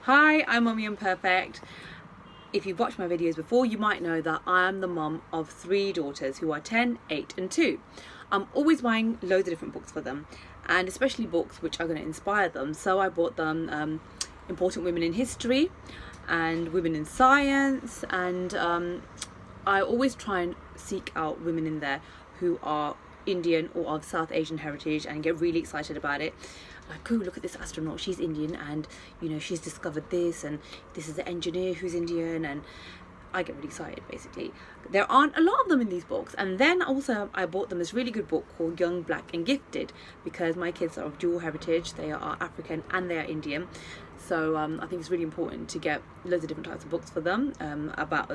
Hi, I'm Mummy Imperfect. If you've watched my videos before, you might know that I am the mum of 3 daughters who are 10, 8 and 2. I'm always buying loads of different books for them, and especially books which are going to inspire them. So I bought them Important Women in History and Women in Science, and I always try and seek out women in there who are Indian or of South Asian heritage and get really excited about it. Like, oh, look at this astronaut, she's Indian, and she's discovered this, and this is the engineer who's Indian, and I get really excited. Basically, there aren't a lot of them in these books. And then also I bought them this really good book called Young, Black and Gifted, because my kids are of dual heritage. They are African and they are Indian, so I think it's really important to get loads of different types of books for them,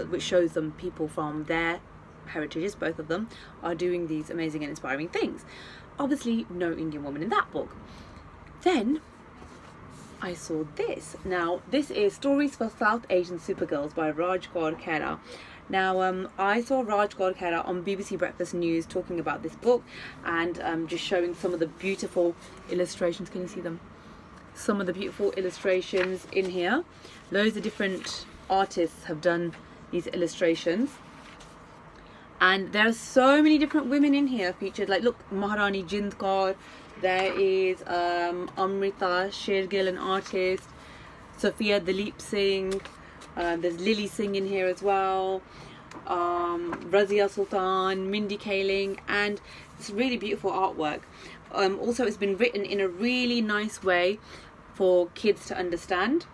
which shows them people from their heritages. Both of them are doing these amazing and inspiring things. Obviously no Indian woman in that book. Then I saw this. Now this is Stories for South Asian Supergirls by Raj Kaur Khera. Now I saw Raj Kaur Khera on BBC Breakfast News talking about this book, and just showing some of the beautiful illustrations. Can you see them? Some of the beautiful illustrations in here. Loads of different artists have done these illustrations, and there are so many different women in here featured. Like, look, Maharani Jind Kaur. There is Amrita Shergill, an artist. Sophia Dalip Singh. There's Lily Singh in here as well. Razia Sultan, Mindy Kaling, and it's really beautiful artwork. Also, it's been written in a really nice way for kids to understand.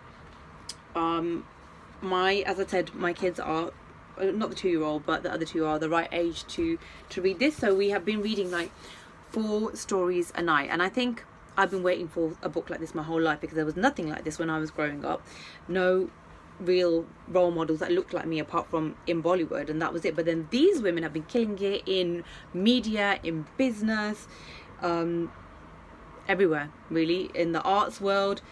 As I said, my kids are not the 2-year-old, but the other 2 are the right age to read this. So we have been reading like 4 stories a night, and I think I've been waiting for a book like this my whole life, because there was nothing like this when I was growing up. No real role models that looked like me apart from in Bollywood, and that was it. But then these women have been killing it in media, in business, everywhere really, in the arts world,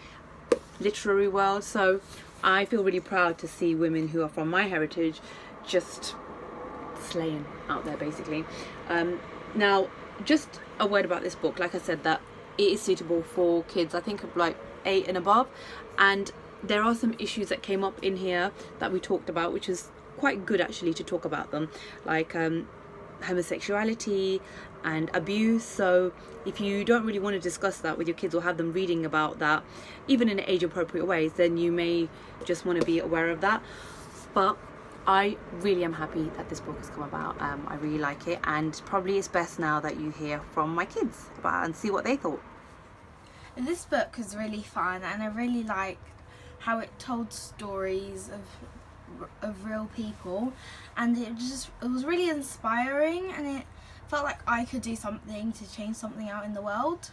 literary world. So I feel really proud to see women who are from my heritage just slaying out there, basically. Now, just a word about this book. Like I said, that it is suitable for kids, I think of like 8 and above, and there are some issues that came up in here that we talked about, which is quite good actually to talk about them, like homosexuality and abuse. So if you don't really want to discuss that with your kids or have them reading about that, even in age appropriate ways, then you may just want to be aware of that. But I really am happy that this book has come about. I really like it, and probably it's best now that you hear from my kids about it and see what they thought. This book was really fun, and I really liked how it told stories of real people, and it was really inspiring, and it felt like I could do something to change something out in the world.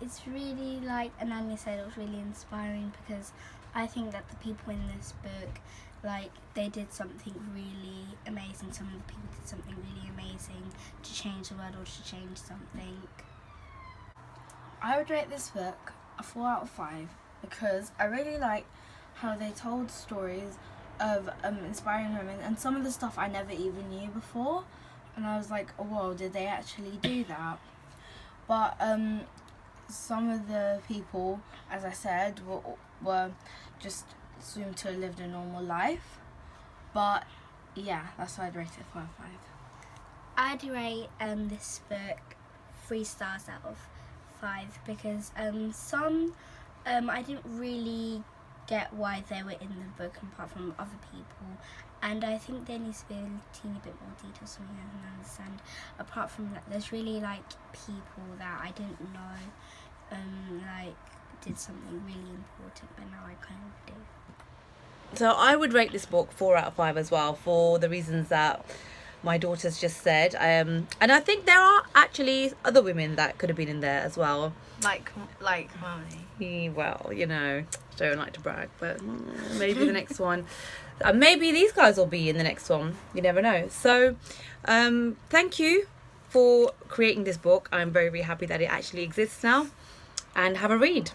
It's really, like Ananya said, it was really inspiring, because I think that the people in this book, like, they did something really amazing. Some of the people did something really amazing to change the world or to change something. I would rate this book a 4 out of 5, because I really like how they told stories of inspiring women, and some of the stuff I never even knew before, and I was like, oh, whoa, did they actually do that? But some of the people, as I said, were just assumed to have lived a normal life. But yeah, that's why I'd rate it 4 out of 5. I'd rate this book 3 stars out of 5, because some I didn't really get why they were in the book apart from other people, and I think there needs to be a teeny bit more detail so you can understand. Apart from that, there's really like people that I didn't know like did something really important, but now I kind of do. So I would rate this book 4 out of 5 as well, for the reasons that my daughters just said. And I think there are actually other women that could have been in there as well. Like Mummy. Well, don't like to brag, but maybe the next one. Maybe these guys will be in the next one. You never know. So thank you for creating this book. I'm very, very happy that it actually exists now. And have a read.